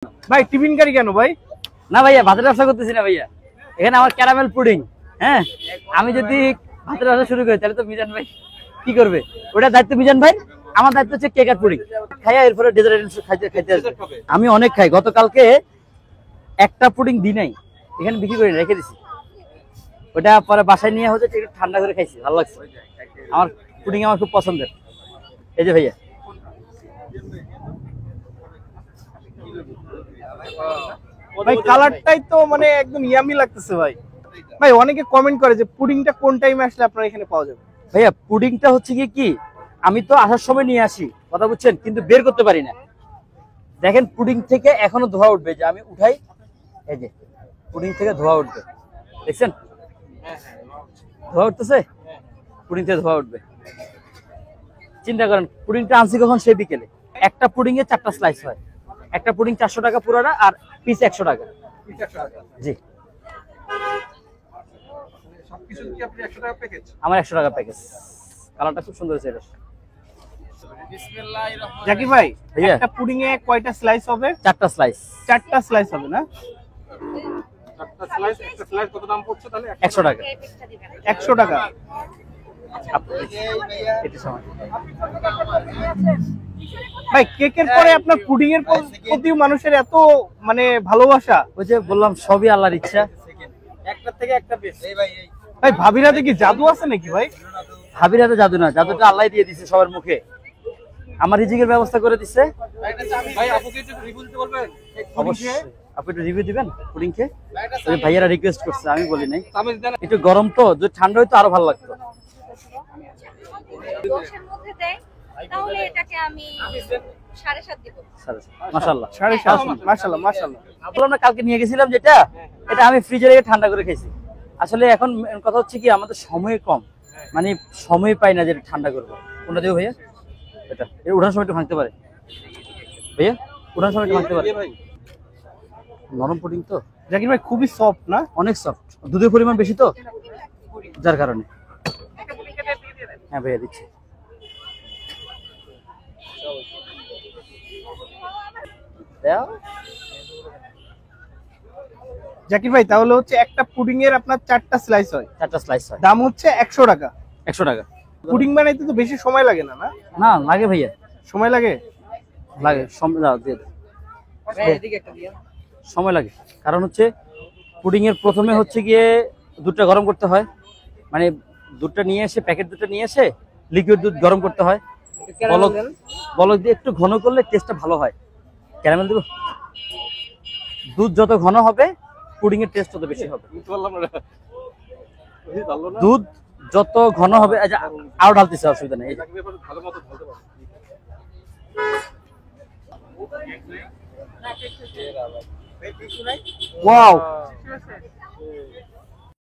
ভাই টিফিন কারি কেন ভাই? না ভাইয়া ভাতের ব্যবসা করতেছি না ভাইয়া, এখানে আমার ক্যারামেল পুডিং। হ্যাঁ, আমি যদি ভাতের ব্যবসা শুরু করি তাহলে তো মিজান ভাই কি করবে? ওটা দায়িত্ব মিজান ভাই, আমার দায়িত্ব হচ্ছে কেক আর পুডিং খাইয়া এরপরে ডেজার্ট খাইতে আসবে। আমি অনেক খাই, গতকালকে একটা পুডিং দিই নাই, এখানে বিক্রি করে রেখে দিছি। ওটা পরে বাসায় নিয়ে হচ্ছে একটু ঠান্ডা করে খাইছি, ভালো লাগছে। আমার পুডিং আমার খুব পছন্দের। এই যে ভাইয়া, ভাই কালারটাই তো মানে একদম ইয়ামি লাগতেছে ভাই। ভাই অনেকে কমেন্ট করে যে পুডিংটা কোন টাইমে আসলে আপনার এখানে পাওয়া যাবে? ভাইয়া পুডিংটা হচ্ছে কি আমি তো আসার সময় নিয়ে আসি, কথা বুঝছেন, কিন্তু বের করতে পারি না। দেখেন পুডিং থেকে এখনো ধোয়া উঠবে, যে আমি উঠাই, এই যে পুডিং থেকে ধোয়া উঠবে, দেখছেন ধোয়া উঠতেছে, পুডিং থেকে ধোয়া উঠবে। চিন্তা করেন পুডিংটা আনছি কখন, সেই বিকেলে। একটা পুডিং এ 4টা স্লাইস হয়, একটা পুডিং 400 টাকা পুরোটা, আর পিস 100 টাকা। জি, আমার 100 টাকা প্যাকেজ। কালারটা খুব সুন্দর হয়েছে। জাকির ভাই একটা পুডিং এ কয়টা স্লাইস হবে? 4টা স্লাইস। 4টা স্লাইস হবে না? 4টা স্লাইস, একটা স্লাইস কত দাম পড়ছে তাহলে? 100 টাকা। 100 টাকা। ভাই কেকের পরে আপনার পুডিং এর প্রতি মানুষের এত মানে ভালোবাসা। ওই যে বললাম সবই আল্লাহর ইচ্ছা। একটা থেকে একটা পিস। ভাই ভাবির হাতে কি জাদু আছে নাকি ভাই? ভাবির হাতে জাদু না, জাদুটা আল্লাহ দিয়ে দিছে সবার মুখে, আমার রিজিকের ব্যবস্থা করে দিচ্ছে। ভাই আপুকে একটু রিভিউ দিতে বলবেন? অবশ্যই আপনি একটু রিভিউ দিবেন পুডিং কে। ওই ভাইয়ারা রিকোয়েস্ট করছে, আমি বলি নাই। একটু গরম তো, যদি ঠান্ডা হইতো আরো ভালো লাগতো। তাহলে এটাকে আমি 7.5 দিব। মাশাআল্লাহ, 7.5। মাশাআল্লাহ মাশাআল্লাহ। আমরা কালকে নিয়ে গেছিলাম যেটা, এটা আমি ফ্রিজে রেখে ঠান্ডা করে খেয়েছি। আসলে এখন কথা হচ্ছে কি, আমাদের সময় কম, মানে সময় পাই না যেটা ঠান্ডা করবো। কোনটা দেবো ভাইয়া? এটা উঠানোর সময় একটু ভাঙতে পারে ভাইয়া, উঠানোর সময় একটু ভাঙতে পারে। নরম পুডিং তো জাকির ভাই, খুবই সফট না? অনেক সফট, দুধের পরিমাণ বেশি তো, যার কারণে। হ্যাঁ ভাইয়া দিচ্ছি। জাকির ভাই তাহলে হচ্ছে একটা পুডিং এর আপনার 4টা স্লাইস হয়, 4টা স্লাইস হয়, দাম হচ্ছে 100 টাকা। 100 টাকা। পুডিং বানাইতে তো বেশি সময় লাগে না? না লাগে ভাইয়া, সময় লাগে। সময় লাগে, কারণ হচ্ছে পুডিং এর প্রথমে হচ্ছে গিয়ে দুধটা গরম করতে হয়, মানে দুধটা নিয়ে এসে, প্যাকেট দুধটা নিয়ে এসে লিকুইড দুধ গরম করতে হয়, বলক দিয়ে একটু ঘন করলে টেস্টটা ভালো হয়। ক্যারামেল দেবো, দুধ যত ঘন হবে পুডিং এর টেস্ট তত বেশি হবে। দুধ যত ঘন হবে, আচ্ছা আরো ঢালতেছে, অসুবিধা নেই। ওয়াও,